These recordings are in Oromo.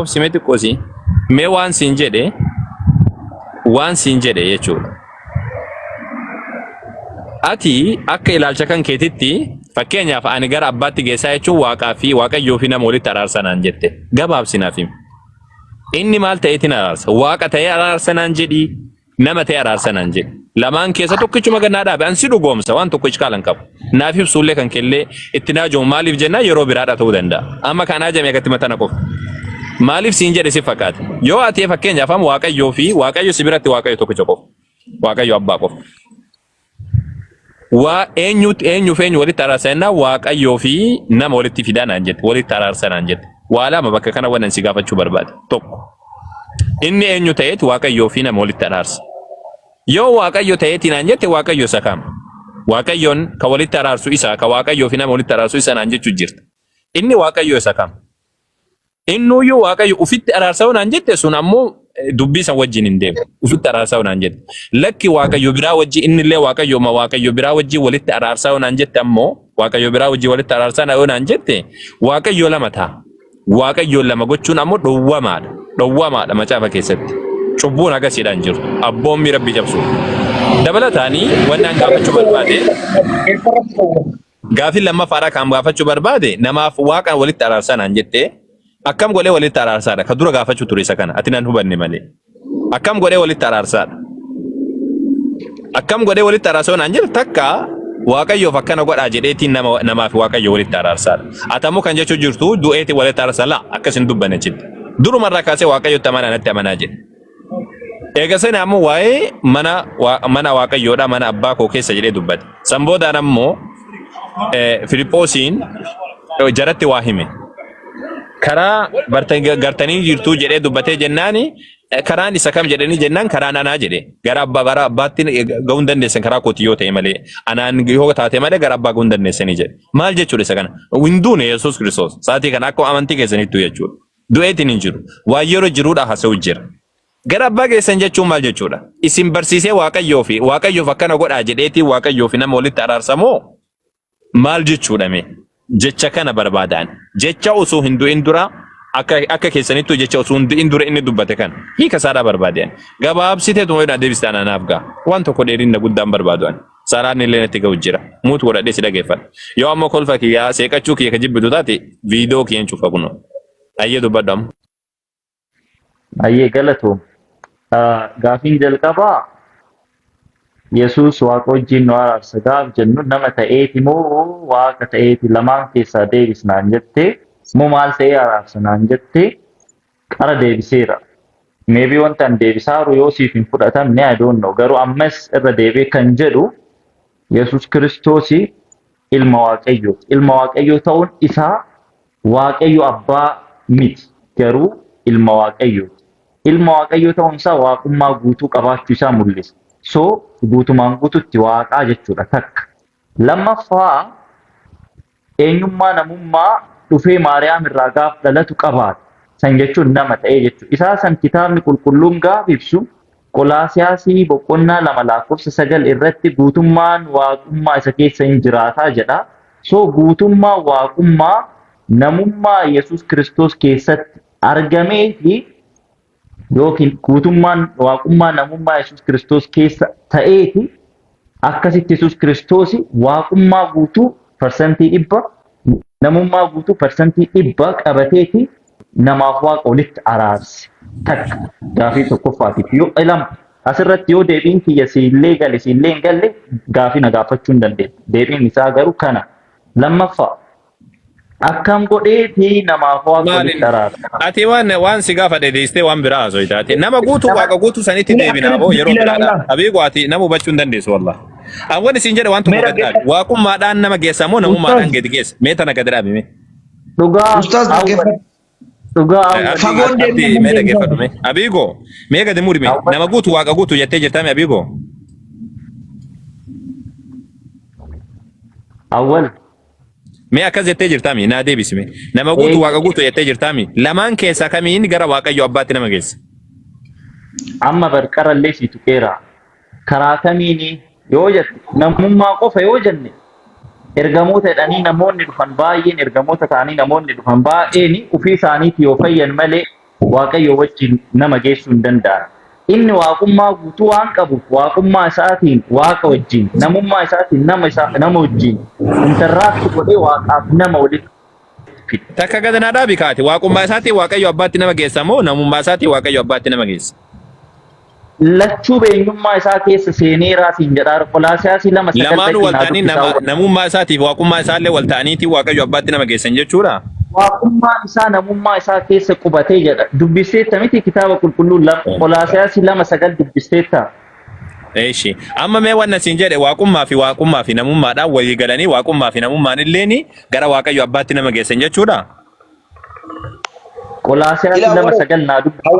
obsimeti qosi me waan siin jedhe jechuudha. Ati akka ilaalcha kan keetitti fakkeenyaaf ani gara abbaatti geessaa jechuun waaqaa fi waaqayyoo fi nama walitti araarsanaan jette gabaabsinaaf himi. Inni maal ta'eetiin araarsa? Waaqa ta'ee araarsanaan jedhi nama ta'ee araarsanaan jedhi. Lamaan keessa tokkichuma gannaa dhaabe ansi dhugoomsa waan tokkichi kaalan qabu. Naaf ibsuullee kan kellee itti naajoon maaliif jennaa yeroo biraadha ta'uu danda'a. Amma kan ajame akkatti matana qofa. Maaliif siin jedhe si fakkaate? Yoo ati fakkeenyaaf amma waaqayyoo fi waaqayyo si biratti waaqayyo tokkicha qofa. Waaqayyo abbaa qofa. Waa eenyuuf eenyu walitti araarsanaa waaqayyoo fi nama walitti fidanaan jette walitti araarsanaan jette. Waa lama bakka kana wannan si gaafachuu barbaade. Tokko. Inni eenyu ta'eeti waaqayyoo fi nama walitti araarsa. Yoo waaqayyo ta'eetiin aan jette waaqayyo isa kam? Waaqayyoon ka walitti araarsu isa ka waaqayyoo fi nama walitti araarsu isa naan jechuu jirta. Inni waaqayyo isa kam? Innuyyuu waaqayyo ufitti araarsa naan jette sun ammoo dubbii san wajjin hin deemu. Ufitti araarsa naan jette. Lakki waaqayyo biraa wajji innillee waaqayyo biraa wajji walitti araarsa naan jette ammoo waaqayyo biraa wajji walitti araarsa naan jette waaqayyo lama ta'a. Waaqayyo lama gochuun ammoo dhowwamaadha. Dhowwamaadha macaafa keessatti. Cubbuun agasiidhaan jiru. Abboommi rabbi cabsu. Dabalataanii wannan gaafachuu barbaade gaafii lammaffaadha kan gaafachuu barbaade namaaf waaqa walitti araarsanaan jettee akkam godhee walitti araarsaadha ka dura gaafachuu ture isa kana ati nan hubanne malee. Akkam godhee walitti araarsaadha. Akkam godhee walitti araarsanaan jedhu takka waaqayyoof akkana godhaa jedheetiin namaaf waaqayyo walitti araarsaadha. Atammoo kan jechuu jirtu du'eeti walitti araarsaa akkasin dubbanne jitti. Durumarraa kaasee waaqayyotti amanaa natti amanaa jedhe. Eegaseen ammoo waa'ee mana waaqayyoodha mana abbaa koo keessa jedhee dubbate. Sanboodaan ammoo Filiphosiin jaratti waa hime. Karaa gartanii jirtuu jedhee dubbatee jennaani karaan isa kam jedhanii jennaan karaa anaa jedhe. Gara abbaatti ga'uu hin dandeessan karaa kooti yoo ta'e malee anaan yoo taate malee gara abbaa ga'uu hin dandeessanii jedhe. Maal jechuudha isa kana? Winduun Yesuus Kiristoos saatii kana akka amantii keessanittu jechuudha. Du'eetiin hin jiru. Waa yeroo jiruudha haasa'u jira. Gara abbaa keessan jechuun maal jechuudha? Isin barsiisee waaqayyoof akkana godhaa jedheetii waaqayyoof nama walitti araarsamoo maal jechuudha mee? Jecha kana barbaadaan. Jecha osoo hin du'in dura akka keessanittu jecha osoo hin du'in dura inni dubbate kana. Hiika saadhaa barbaadeen. Gabaabsitee tumayyoodhaan deebistaan anaaf ga'a. Waan tokko dheerinna guddaan barbaadu ani. Saraan illee natti ga'u jira. Muutu godhadhee si dhageeffadha. Yoo ammoo kolfa kiyyaa seeqachuu kiyya ka jibbitu taate viidiyoo kiyyaan cufa kunoo. Ayyee dubbadhamu. Ayyee galatoom. Gaafiin jalqabaa Yesuus waaqa wajjin nu araarsa gaaf jennu nama ta'eeti moo waaqa ta'eeti lamaan keessaa deebisnaan jettee moo maal ta'ee araarsa naan jettee qara deebiseera. Meebii wanta an deebisaaru yoo siif hin fudhatamne I don't know garuu ammas irra deebee kan jedhu Yesuus Kiristoosii ilma waaqayyooti. Ilma waaqayyoo ta'uun isaa waaqayyo abbaa miti garuu ilma waaqayyooti. Ilma waaqayyoo ta'uun isaa waaqummaa guutuu qabaachuu isaa mul'isa. So guutumaan guututti waaqaa jechuudha takka. Lammaffaa eenyummaa namummaa dhufee Maariyaam irraa gaaf dhalatu qabaata. San jechuun nama ta'ee jechuudha. Isaa san kitaabni qulqulluun gaaf ibsu Qolaasiyaasii boqonnaa 2:9 irratti guutummaan waaqummaa isa keessa hin jiraataa jedha. So guutummaa waaqummaa namummaa Yesuus Kiristoos keessatti argamee fi yookiin guutummaan waaqummaa namummaa Yesuus Kiristoos keessa ta'eeti akkasitti Yesuus Kiristoos waaqummaa guutuu parsantii 100 namummaa guutuu parsantii 100 qabateeti namaaf waaqa walitti araarse takka gaafii tokkoffaatiif yoo ilama asirratti yoo deebiin kiyya siillee gale siillee hin galle gaafii na gaafachuu hin dandeessu. Deebiin isaa garuu kana. Lammaffaa akkam godheeti namaaf waaqa walitti araarsa. Ati waan si gaafa dheedhistee waan biraa haasoftaate nama guutuu waaqa guutuu sanitti deebinaa boo yeroo biraadha. Abiigu ati nama hubachuu hin dandeessu wallah. Awwan isin jedhe waan tokko gaddaadha. Waaqummaadhaan nama geessa moo namummaadhaan gadi geessa? Mee tana gadi dhaabime. Dhugaa. Ustaaz dhaggeeffadhu. Dhugaa. Fagoon deemee mee dhaggeeffadhu mee. Abiigo mee gadi murime nama guutuu waaqa guutuu jettee jirtame Abiigo. Awwal. Mee akkas jettee jirtami naa deebisime. Nama guutuu waaqa guutuu jettee jirtami. Lamaan keessaa kamiin gara waaqayyo abbaatti nama geessa? Amma barqarallee si tuqeera. Karaa kamiini yoo jette namummaa qofa yoo jenne ergamoota jedhanii namoonni dhufan baay'een ergamoota ta'anii namoonni dhufan baay'een ofii isaaniitii yoo fayyan malee waaqayyo wajjin nama geessuu hin danda'a. Inni waaqummaa guutuu waan qabuuf waaqummaa isaatiin waaqa wajjin, namummaa isaatiin nama wajjin interaakti godhee waaqaaf nama walitti fida. Takka gadanaadhaa bikaati waaqummaa isaatiin waaqayyo abbaatti nama geessa moo namummaa isaatiin waaqayyo abbaatti nama geessa? Lachuu beenyummaa isaa keessa seeneeraa siin jedhaa Qolaasiyaasii 2:9 lamaanuu wal ta'anii namummaa isaatiif waaqummaa isaallee wal ta'aniitiin waaqayyo abbaatti nama geessan jechuudha. Waaqummaa isaa namummaa isaa keessa qubatee jedha. Dubbisteetta miti kitaaba qulqulluun Qolaasiyaasii 2:9 dubbisteetta. Eeshi amma mee wanna siin jedhe waaqummaa fi namummaadhaan walii galanii waaqummaa fi namummaan illeen gara waaqayyo abbaatti nama geessan jechuudha. Qolaasiyaasii 2:9 naa dubbisan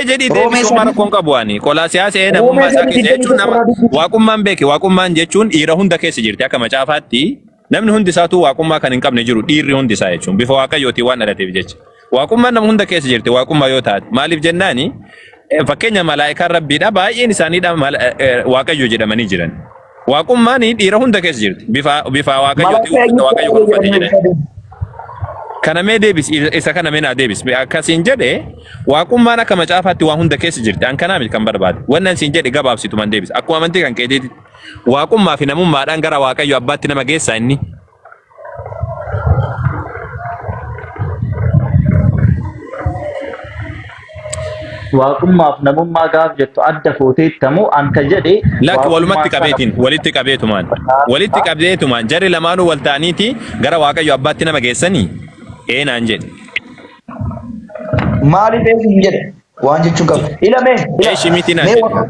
jedhi deebisuu mara kon qabu'ani. Qolaasiyaasii namummaa isaa keessa jechuun nama waaqummaan beeke waaqummaan jechuun dhiira hunda keessa jirti akka macaafaatti. Namni hundi isaatu waaqummaa kan hin qabne jiru dhiirri hundi isaa jechuun bifa waaqayyootiin waan dhalateef jecha. Waaqummaan nama hunda keessa jirti waaqummaa yoo taate maaliif jennaani fakkeenya malaa'ikaan rabbiidha baay'een isaaniidha waaqayyo jedhamanii jiran. Waaqummaan dhiira hunda keessa jirti bifa waaqayyootiin waaqayyo kan uffate jedhani. Kana mee deebis isa kana mee naa deebis akkasiin jedhe waaqummaan akka macaafaatti waan hunda keessa jirti an kanaa miti kan barbaade wannan siin jedhe gabaabsitu man deebis akkuma amantii kan keetiitti waaqummaa fi namummaadhaan gara waaqayyo abbaatti nama geessa inni. Waaqummaaf namummaa gaaf jettu adda footeettamu an ka jedhe lakki walumatti qabeetiin walitti qabeetumaan jarri lamaanuu wal ta'aniiti gara waaqayyo abbaatti nama geessanii eenaan jedhe. Maaliif hin jedhe waan jechuun qabu. Ilame. Eeshi miti naan jedhe.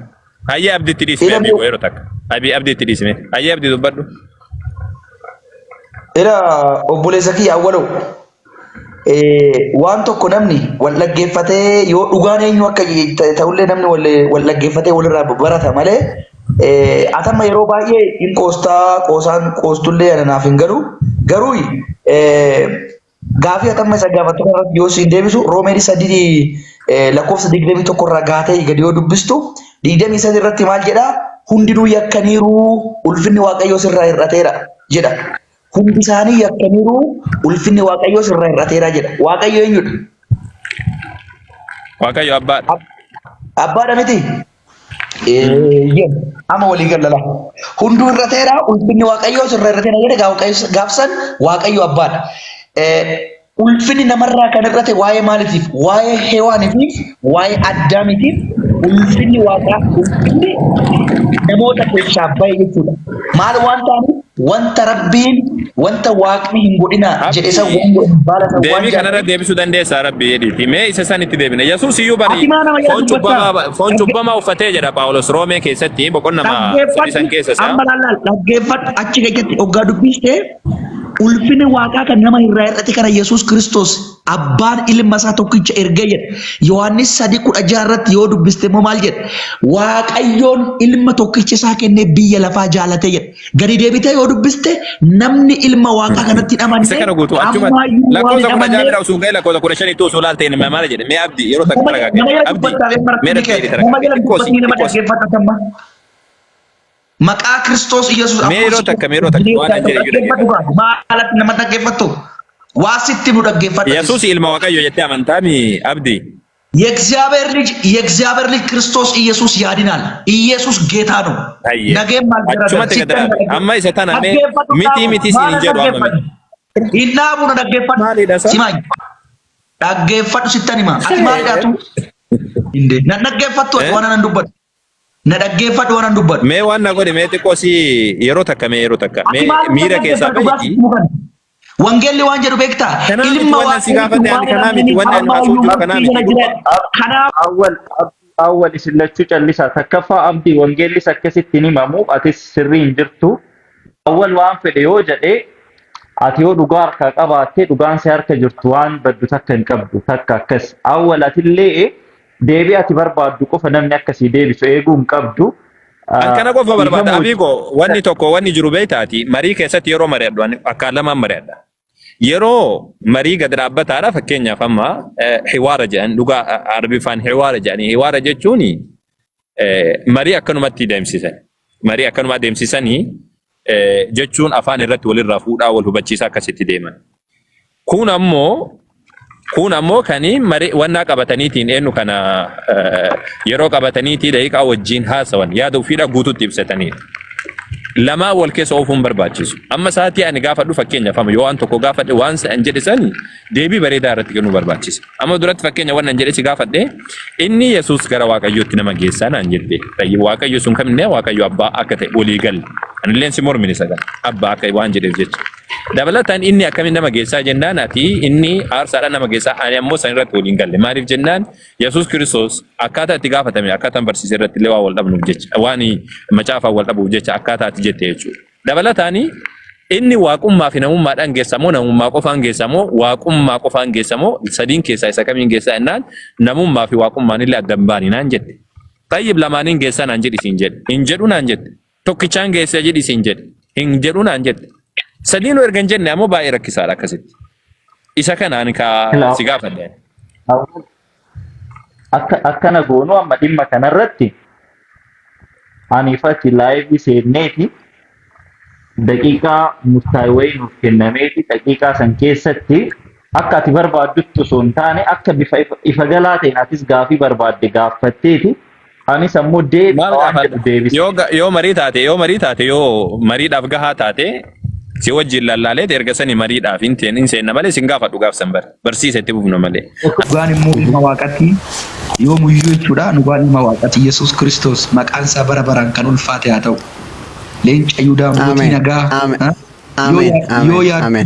Hayyee abdiitti dhiisime abdii yeroo takka. Abdiitti dhiisime. Hayyee abdii dubbadhu. Ira obboleessa kiyya awwaloo. Waan tokko namni wal dhaggeeffatee yoo dhugaan eenyu akka ta'ullee namni wal dhaggeeffatee walirraa barata malee atamma yeroo baay'ee hin qoostullee ananaaf hin galu garuu gaafii atamma isa gaafattoota irratti yoo siin deebisu Roomeen 3 lakkoofsa 21 irraa gaatee gadi yoo dubbistu 23 irratti maal jedha hundinuu yakkaniiru ulfinni waaqayyoo sirraa hir'ateera jedha. Hundi isaanii yakkaniiru ulfinni waaqayyoo sirraa hir'ateera jedha. Waaqayyo eenyudha? Waaqayyo abbaadha. Abbaadha miti? Ama walii galala. Hunduu hir'ateera ulfinni waaqayyoo sirraa hir'ateera jedha gaafsan waaqayyo abbaadha. Ulfinni namarraa kan hir'ate waa'ee maaliitiif? Waa'ee hewaaniitiif, waa'ee addaamiitiif ulfinni waaqaa ulfinni namoota keessaa bahe jechuudha. Maal waan ta'aniif wanta rabbiin wanta waaqni hin godhina jedhe isa baala san waan deebii kanarra deebisuu dandeessaa rabbi jedhiiti mee isa san itti deebina yesuus iyyuu bari foon cubbamaa uffatee jedha Phaawulos Roomee keessatti boqonnama san keessa isaa amma laal dhaggeeffadhu achi keessatti oggaa dubbiste ulfinni waaqaa kan nama irraa hir'ate kana Yesuus Kiristoos abbaan ilma isaa tokkicha ergee jedha Yohaannis 3:16 irratti yoo dubbiste immoo maal jedha waaqayyoon ilma tokkicha isaa kennee biyya lafaa jaalatee jedha gadi deebitee yoo dubbiste namni ilma waaqaa kanatti hidhamanii isa kana guutuu achuma lakkoofsa 16 osoo ga'e lakkoofsa 15 tuu osoo laalte inni maal jedhe mee abdii yeroo takka maragaa abdii mee dhaggeeffadhu Maqaa Kiristoos Yesuus meeroo takka waan jedhe maalatti nama dhaggeeffattu waa sitti nu dhaggeeffadhu Yesuus ilma waaqayyo jettee amantaami abdii የእግዚአብሔር ልጅ ክርስቶስ ኢየሱስ ያድናል ኢየሱስ ጌታ ነው ነገም ማልደረሰ አማ ይሰታና ሚቲ ሲንጀሩ አማ ኢናቡ ነው ደገፈት ሲማኝ ደገፈት ሲተኒማ አትማዳቱ እንዴ ነደገፈት ዋናን እንዱበት ነደገፈት ዋናን እንዱበት ሜ ዋና ጎዴ ሜ ጥቆሲ የሮ ተከ ሜ ሚራ ኬሳ በጂ Wangeelli waan jedhu beektaa ilma waaqaa kanamiti wannan masuuju kanamiti awwal isin lachuu callisaa takkaffaa abdii wangeellis akkasitti himamu atis sirrii hin jirtu awwal waan fedhe yoo jedhe ati yoo dhugaa harkaa qabaatte dhugaan si harka jirtu waan baddu takka hin qabdu takka akkas awwal atillee deebii ati barbaaddu qofa namni akkasii deebisu eeguu hin qabdu. Akkana qofa barbaada abiiko wanni tokko wanni jiru beektaati marii keessatti yeroo mari'adhu akka lamaan mari'adha. Yeroo marii gad dhaabbataadha fakkeenyaaf amma hiwaara jedhan dhugaa arbifaan hiwaara jedhanii hiwaara jechuun marii akkanumatti deemsisan marii akkanuma deemsisanii jechuun afaan irratti walirraa fuudhaa wal hubachiisaa akkasitti deeman. Kun ammoo Kun ammoo kani mari wanna qabataniitiin eenyu kana yeroo qabataniitii daqiiqaa wajjin haasawan yaada ofiidha guutuutti ibsatanii. Lama wal keessa oofuun barbaachisu. Amma sa'aatii ani gaafadhu fakkeenyaaf amma yoo waan tokko gaafadhe waan an jedhe sani deebii bareedaa irratti kennuu barbaachisa. Amma duratti fakkeenya waan an jedhe si gaafadhe inni Yesuus gara Waaqayyootti nama geessaa naan jedhe. Waaqayyo sun kamne Waaqayyo abbaa akka ta'e walii galle. Anilleen si mormine sagal abbaa akka waan jedheef jecha. Dabalataan inni akkamiin nama geessaa jennaan ati inni aarsaadhaan nama geessaa ani ammoo san irratti waliin galle. Maaliif jennaan Yesuus Kiristoos akkaataa itti gaafatame akkaataan barsiise irratti illee waa wal dhabnuuf jecha waan macaafaa wal dhabuuf jecha akkaataa itti jette jechuudha. Dabalataan inni waaqummaa fi namummaadhaan geessamoo namummaa qofaan geessamoo waaqummaa qofaan geessamoo sadiin keessaa isa kamiin geessaa jennaan namummaa fi waaqummaan illee adda hin baanii naan jette. Tayyib lamaaniin geessaa naan jedhi siin jedhe. Hin jedhu naan jette. Tokkichaan geessaa jedhi siin jedhe. Hin jedhu naan jette. Sadiinuu erga hin jenne ammoo baay'ee rakkisaadha akkasitti. Isa kanaan kaa si gaafadhe. Akkana goonuu amma dhimma kanarratti ani fachi laayivii seenneeti daqiiqaa murtaa'e wayii nuuf kennameeti daqiiqaa san keessatti akka ati barbaaddutti osoo hin taane akka bifa ifa galaa ta'een atis gaafii barbaadde gaafatteeti. Anis ammoo deebise. Yoo marii taate yoo mariidhaaf gahaa taate si wajjin lallaalee erga sani mariidhaaf hin seenna malee sin gaafadhu gaafsan barsiisa itti bufna malee. Dhugaan immoo ilma waaqatti yoo muyyuu jechuudha dhugaan ilma waaqatti Yesuus Kiristoos maqaan isaa bara baraan kan ulfaate haa ta'u. Leenca Yihudaa mootii nagaa. Yoo yaada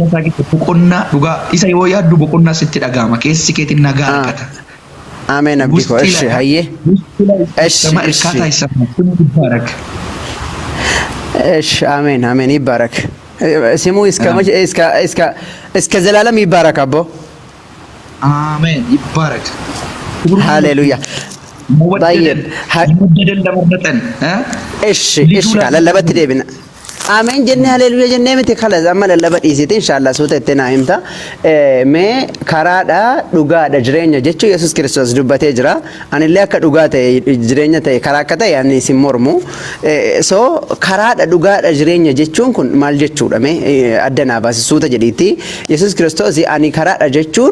isaa keessa boqonnaa dhugaa isa yoo yaaddu boqonnaa sitti dhagahama keessi keetiin nagaa argata. Ameen abdii koo eshi hayyee. ايش امين امين يبارك اسمه اسكا زلالم يبارك ابو امين يبارك هاليلويا طيب ايش لا لا بتدبنا آمين جنة هاليلويا جنة متى خلاص أما لله بديسيت إن شاء الله سوت إتنا إمتى ما كرادا لغة جرينة جتشو يسوع كريستوس دبته جرا أنا اللي أكاد لغة جرينة تي كراكتا يعني سيمورمو سو كرادا لغة جرينة جتشون كن مال جتشو رمي أدنى بس سوت جديتي يسوع كريستوس أني كرادا جتشون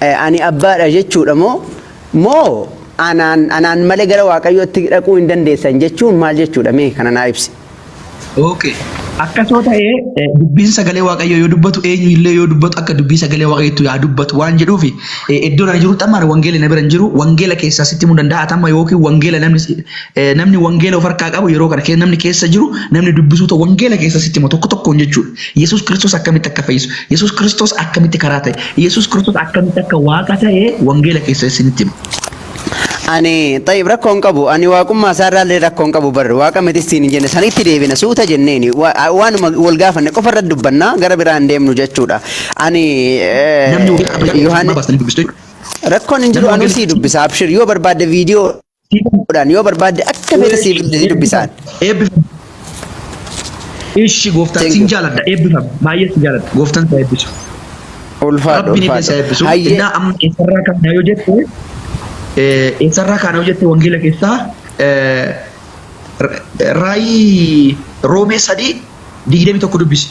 أني أبا جتشو رمو مو أنا مالجرا واقعي أتكلم إندن ديسان جتشون مال جتشو رمي كنا نايبس Okay. Akka soo ta'ee dubbiin sagalee waaqayyoo yoo dubbatu eenyu illee yoo dubbatu akka dubbii sagalee waaqayyootti yaa dubbatu waan jedhuufi iddoo na jiru xammaan wangeela na bira jiru wangeela keessaa sitti mu danda'a tamma yookiin wangeela namni wangeela of harkaa qabu yeroo kana namni keessa jiru namni dubbisu ta'u wangeela keessa sitti mu tokko tokkoon jechuudha. Yesuus Kiristoos akkamitti akka fayyisu Yesuus Kiristoos akkamitti karaa ta'e Yesuus Kiristoos akkamitti akka waaqa ta'e wangeela keessa isinitti himu. أني طيب ركون قبو أني واقم ما صار لي ركون قبو بر واقم متستين جنة سني تدي بنا سوتا جنيني وان والقافن كفر الدبنا قرب رانديم نجتشودا أني يوهان ركون إنجلو أنو سيدو بس أبشر يو برباد فيديو دان يو برباد أكتر سيدو بسان إيش قفتان سينجالد إبهم ما يسجالد قفتان سيبسو أولفاد هاي إنا أم إسرائيل كم نيوجت Isarraa kana hojjette wangeela keessaa raayii Roomee 3:21 dubbisi.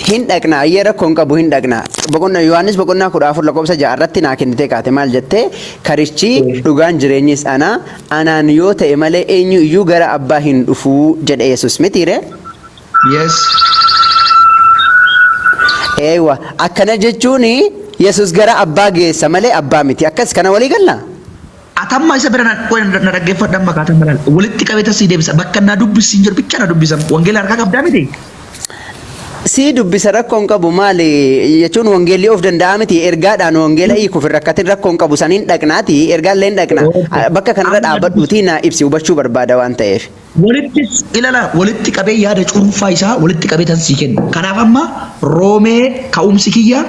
Hin dhaqna ayyera kon qabu hin dhaqna boqonna Yohaannis boqonnaa 14 lakkoofsa 6 irratti naa kennite kaate maal jette karichi dhugaan jireenyis anaan yoo ta'e malee eenyu iyyuu gara abbaa hin dhufu jedhe Yesuus mitiire. Yes. Eewa akkana jechuun Yesuus gara abbaa geessa malee abbaa miti akkas kana walii galla. Atamma isa bira na dhaggeeffadhan makaatan malaan walitti qabeeta sii deebisa bakka na dubbisiin jiru bicha na dubbisan wangeela harkaa qabdaa miti. Si dubbisa rakkoon qabu maali jechuun wangeelli of danda'a miti ergaadhaan wangeela hiikuuf rakkatin rakkoon qabu saniin dhaqnaati ergaallee dhaqna bakka kanarra dhaabadhuutii na ibsi hubachuu barbaada waan ta'eef. Walitti ilala walitti qabee yaada cuunfaa isaa walitti qabeetan sii kenna. Kanaaf amma Roomee ka'umsi kiyya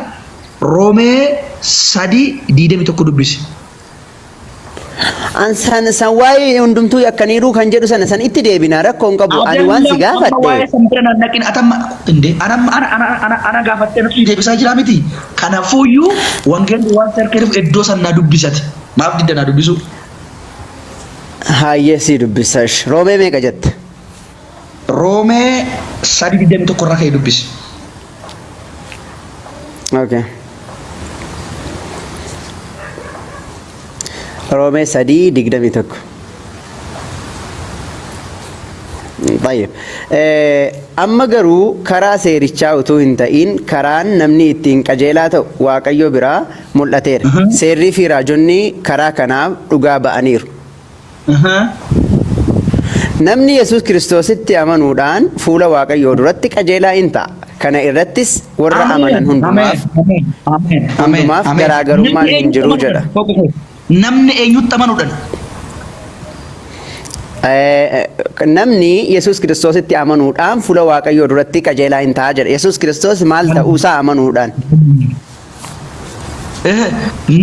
Roomee 3:21 dubbisi. Ansan sawai undumtu yakkaniiru kan jedhu sana san itti deebina rakkoon qabu ani waan si gaafadhe. Ana gaafattee nuti deebisaa jira miti. Kanaafuyyuu wangeelli waan sarkeef iddoo sana dubbisati. Maaf didda na dubbisu? Hayyee si dubbisash. Roomee meeqa jette? Roomee 3:21 irraa ka'ee dubbisi. Okay. رومي سدي دقدمتك طيب أما قرو كرا سيريتشا وتو هنتين كران نمني اتين كجيلاتو واقعيو برا ملتير سيري في راجوني كرا كناب رقابة أنير نمني يسوس كريستوس اتي أمانودان فولا واقعيو درتك أجيلا انتا كان إرتس ورا أمانا هندماف غراغرو ما ننجرو جدا namni eenyutti amanuudhaan namni Yesuus Kiristoositti amanuudhaan fuula Waaqayyoo duratti qajeelaa hin ta'a jedha. Yesuus Kiristoos maal ta'uusaa amanuudhaan.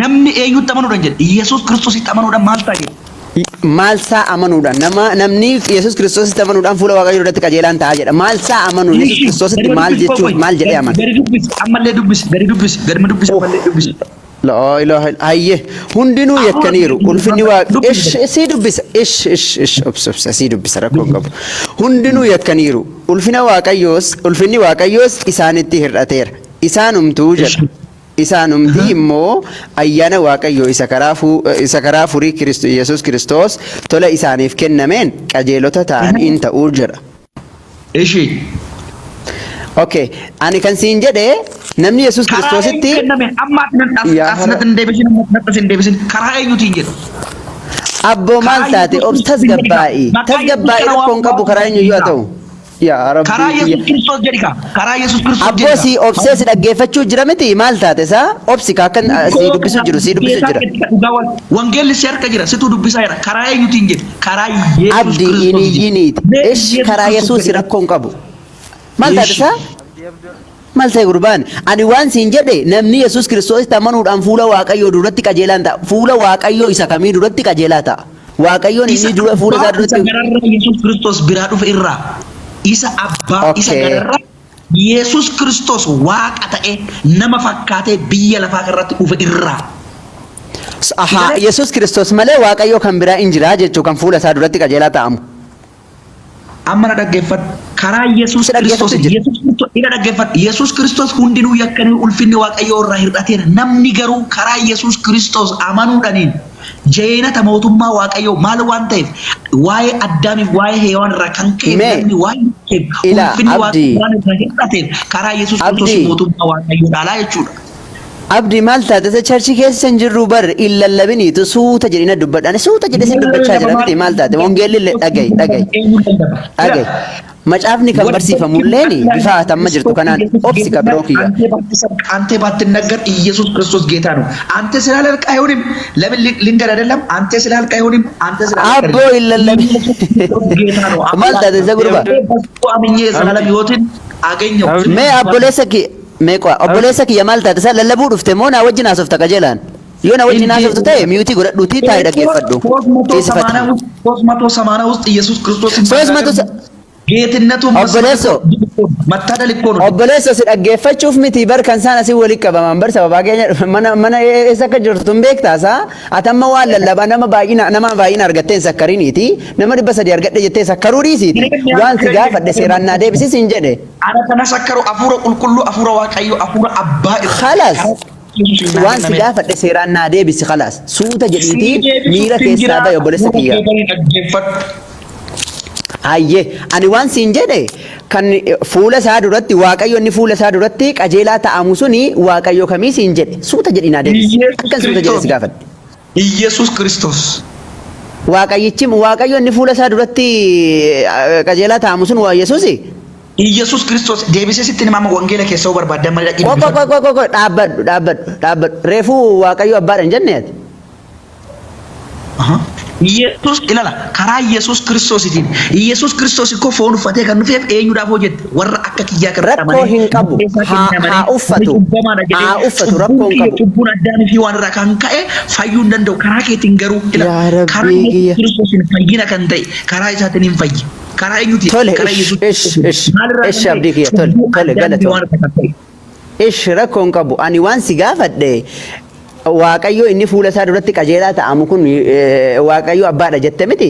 namni eenyutti amanuudhaan jedha. Yesuus Kiristoositti amanuudhaan maal ta'a jedha. Maal saa amanuudhaan namni Yesuus Kiristoositti amanuudhaan fuula Waaqayyoo duratti qajeelaa hin ta'a jedha. Maal saa amanu Yesuus Kiristoositti maal jechuun maal jedhee amana. Gadi dubbisi ammallee dubbisi gadi dubbisi gadma dubbisi ammallee dubbisi. لا إله إلا هي هندنو يكنيرو ألفني واق إيش سيدو بس إيش أبس سيدو بس ركون قبل هندنو يكنيرو ألفنا واقعيوس ألفني واقعيوس إسان التهر أتير إسانم توجد إسانم دي مو أيانا واقعيو إسكرافو ري كريستو يسوع كريستوس تولا إسانيف كنمن كجيلو تان إنت أوجر إيشي أوكي أنا كان سينجده namni Yesuus Kiristoositti karaa eenyutiin jedhu abbo maal taate obs tasgabbaa'ii rakkoon qabu karaa eenyu yoo ta'u yaa rabbi karaa Yesuus Kiristoos jedhi karaa Yesuus Kiristoos abbo si obsees dhaggeeffachuu jira miti maal taate isaa obsi kan si dubbisu jiru jira wangeelli si harka jira situ dubbisaa jira karaa eenyutiin jedhu karaa Yesuus abdi iniyyiniiti ish karaa Yesuus rakkoon qabu maal taate isaa maal ta'e gurbaan ani waan siin jedhe namni Yesuus Kiristoositti amanuudhaan fuula Waaqayyoo duratti qajeelaan ta'a fuula Waaqayyoo isa kamii duratti qajeelaa ta'a Waaqayyoon inni dura fuula isaa duratti Yesuus Kiristoos biraa dhufe irraa isa abbaa isa gararraa Yesuus Kiristoos waaqa ta'e nama fakkaatee biyya lafaa irratti dhufe irraa Yesuus Kiristoos malee Waaqayyoo kan biraa hin jiraa jechuu kan fuula isaa duratti qajeelaa ta'amu amma na dhaggeeffadhu karaa Yesuus Kiristoos ila dhaggeeffadhu Yesuus Kiristoos hundinuu yakkanii ulfinni Waaqayyoo irraa hir'ateera namni garuu karaa Yesuus Kiristoos amanuudhaaniin jeenata mootummaa Waaqayyoo maal waan ta'eef waa'ee Addaamiif waa'ee Heewaan irraa kan ka'e namni waa'ee ulfinni Waaqayyoo irraa hir'ateef karaa Yesuus Kiristoos mootummaa Waaqayyoo dhaalaa jechuudha. Abdi maal taate sa charchi keessa hin jirru bar illallabiniitu suuta jedhina dubbadhaan suuta jedhe sin dubbachaa jira miti maal taate wangeelli dhagayi macaafni kan barsiifamulleen bifa atamma jirtu kanaan obsi kabroo kiyya አንተ ባትነገር ኢየሱስ ክርስቶስ ጌታ ነው አንተ ስላልክ አይሆንም ለምን ልንገር አይደለም አንተ ስላልክ አይሆንም አንተ ስላልክ አቦ ይለለም ጌታ ነው ማል ታተ ዘጉርባ አምኜ ዘላለም ህይወትን አገኘው ሜ አቦሌሰኪ ሜ ቆ አቦሌሰኪ የማል ታተ ለለቡ ዱፍተ ሞና ወጅና ሶፍተ ቀጀላን የሆነ ወጅና ሶፍተ ታይ ሚውቲ ጎረዱቲ ታይ ደገፈዱ 380 ውስጥ ኢየሱስ ክርስቶስ 300 ጌትነቱ obboleesso መታደል እኮ ነው obboleesso si dhaggeeffachuuf miti bar kan isaan asii walii qabaman bar sababa keenya mana eessa akka jirtu hin beektaasa atamma waan lallabaa nama baay'ina argattee sakkariiniiti nama 300 argadhe jettee sakkaruu dhiisiiti waan si gaafadhe seeraan naa deebisi siin jedhe ana kana sakkaru afuura qulqulluu afuura waaqayyo afuura abbaa khalaas waan si gaafadhe seeraan naa deebisi khalaas suuta jedhiiti miira keessaa bahe obboleessa kiyya Ayye ani waan siin jedhe kan fuula isaa duratti Waaqayyo inni fuula isaa duratti qajeelaa ta'amu suni Waaqayyo kamii siin jedhe suuta jedhinaa deebisi akkan suuta jedhe si gaafadhe ኢየሱስ ክርስቶስ Waaqayyo inni fuula isaa duratti qajeelaa ta'amu sun waa Yesuusi ኢየሱስ ክርስቶስ deebisee sitti nama wangeela keessaa barbaaddan malee dhaabbadhu reefuu Waaqayyo abbaadhaan jenneeti ኢየሱስ ilala karaa ኢየሱስ ክርስቶሲtiin ኢየሱስ ክርስቶስ እኮ foon uffatee kan dhufeef eenyudhaaf hojjette warra akka kiyyaa kan rakkoo hin qabu haa uffatu rakkoo hin qabu cubbuun addaanii fi waan irraa kan ka'e fayyuu hin danda'u karaa keetiin garuu karaa ኢየሱስ ክርስቶsin fayyina kan ta'e karaa isaatiin hin fayyi karaa eenyuti karaa ኢየሱስ esh abdii kiyya tole galatoo esh rakkoo hin qabu ani waan si gaafadhe Waaqayyo inni fuula isaa duratti qajeelaa ta'amu kun Waaqayyo abbaadha jette miti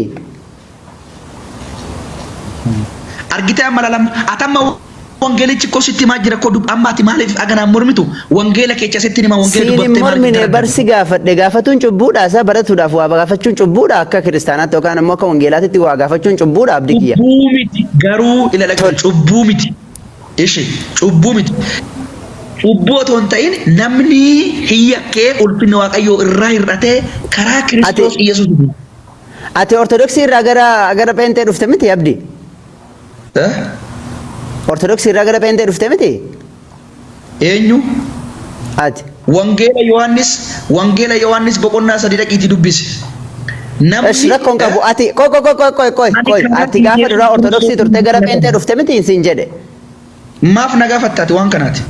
argitee amma lalam atamma Wangeelichi ko sitti himaa jira ko ammaati maaliif aganaan mormitu wangeela keessa sitti hima wangeela Siin dubbattee mormine barsi gaafadhe gaafatuun cubbuudha isaa baratuudhaaf waa gaafachuun cubbuudha akka kiristaanaatti yookaan ammoo akka wangeelaatitti waa gaafachuun cubbuudha abdii kiyya. Cubbuu miti garuu ilaala cubbuu miti. Ishi cubbuu miti. Cubbuu otoo hin ta'in namni hiyyakee ulfinni waaqayyoo irraa hir'atee karaa Kiristoos Iyesuus. Ati ortodoksii irraa gara Pheenxee dhufte miti abdii? Ortodoksii irraa gara Pheenxee dhufte miti? Eenyu? Ati. Wangeela Yohaannis boqonnaa 3 dhaqiitii dubbisi. Namni rakkoon qabu ati koy ati gaafa duraa ortodoksii turte gara Pheenxee dhufte miti siin jedhe. Maaf na gaafattaati waan kanaati.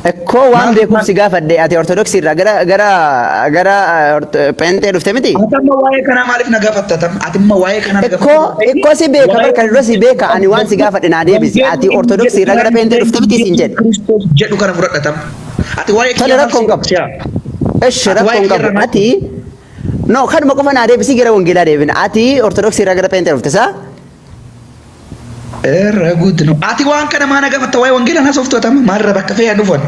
Ekkoo waan beekumsi gaafadhe ati ortodoksii irraa gara Pheenxee dhufte miti? Atamma waa'ee kanaa maaliif na gaafattata? Atimma waa'ee kanaa na gaafattata. Ekkoo si beeka barka dura si beeka ani waan si gaafadhe naa deebisi ati ortodoksii irraa gara Pheenxee dhufte miti siin jedhe. Kiristoos jedhu kana fudhadhatam. Ati waa'ee Tole rakkoon qabu. Eshi rakkoon qabu ati no kanuma qofa naa deebisi gara wangeelaa deebina ati ortodoksii irraa gara Pheenxee dhufte saa? Raguuti no. Ati waan kana maana gaafatta waa'ee wangeelaa na sooftootama maalirra bakka fe'aa dhufan.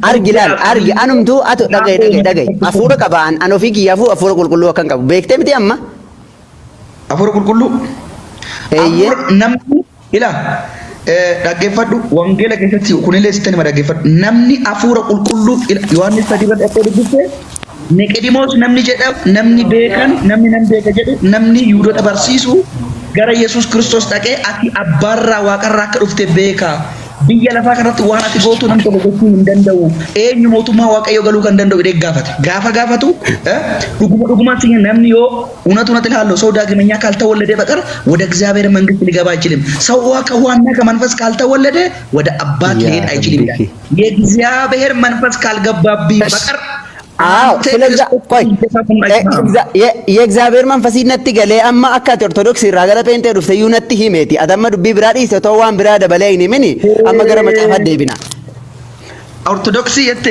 Argi laal argi anumtuu atu dhagaye hafuura qabaan an ofii kiyyaafuu hafuura qulqulluu akkan qabu beektee miti amma? Hafuura qulqulluu? Eeyyee. Namni ila dhaggeeffadhu wangeela keessatti kunillee sitti nima dhaggeeffadhu namni hafuura qulqulluu Yohaannis 3 dhaqee dubbise Niqodimoos namni jedhamu namni beekan namni nan beeka jedhu namni Yihuudoota barsiisu gara Yesuus Kiristoos dhaqee ati abbaarraa waaqarraa akka dhufte beeka. Biyya lafaa kanatti waan ati gootu namni tokko gochuu hin danda'u. Eenyu mootummaa waaqayyoo galuu kan danda'u jedhee gaafate. Gaafa gaafatu dhugumaan sinya namni yoo እውነት እልሃለሁ ሰው ዳግመኛ ካልተወለደ በቀር ወደ እግዚአብሔር መንግስት ሊገባ አይችልም። ሰው ከዋና ከመንፈስ ካልተወለደ ወደ አባት ሊሄድ አይችልም። የእግዚአብሔር መንፈስ ካልገባብኝ በቀር አዎ ስለዚህ ቆይ የእግዚአብሔር መንፈስ ይነጥ ገለ አማ አካት ኦርቶዶክስ ይራገለ ጴንጤ ዱፍተ ዩነጥ ሂሜቲ አተመ ዱቢ ብራዲ ሰተዋን ብራ ደበላይ ኒምኒ አማ ገረ መጻፋ ደቢና ኦርቶዶክስ የተ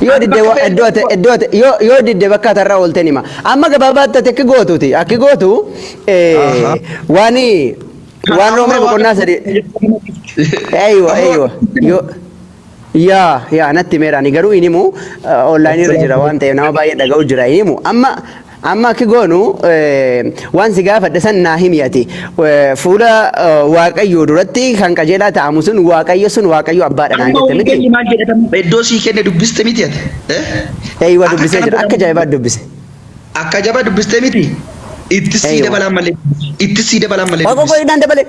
yoo didde bakka tarraa oolteni ma amma gabaabaatti ati akka gootuuti akka gootu waan roomee boqonnaa sadii yoo yaa natti meerani garuu inimu online irra jira waan ta'eef nama baay'ee dhaga'u jira inimu amma akka goonu waan si gaafadhe san naa himi ati fuula waaqayyoo duratti kan qajeelaa ta'amu sun waaqayyo abbaadha naan jette miti. Iddoo sii kenne dubbiste miti ati. Eeywa dubbisee jira akka jabaat dubbise. Akka jabaat dubbiste miti. Itti sii dabalaan malee. Koy daan dabale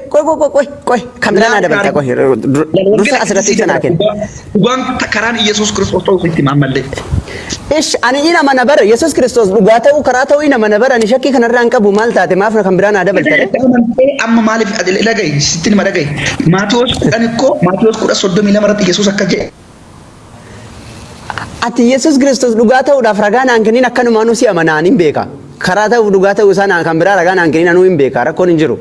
koy kamera naa dabalta koy dursa asirratti sanaa kenna. Dhugaan karaan Yesuus Kiristoos ta'uu itti maammallee. Ish ani ina mana bara Yesuus Kiristoos dhugaa ta'uu karaa ta'uu ina mana bara ani shakkii kanarraa hin qabu maal taate maaf kan biraa naa dabalta. Amma maaliif dhagaye sitti nima dhagaye Maatiyoos 10:32 irratti Yesuus akka jedhe. Ati Yesuus Kiristoos dhugaa ta'uudhaaf ragaa naan kennin akkanumaan si amanaan hin beeka. Karaa ta'uuf dhugaa ta'uu isaa kan biraa ragaa naan kennin anuu hin beeka rakkoon hin jiru.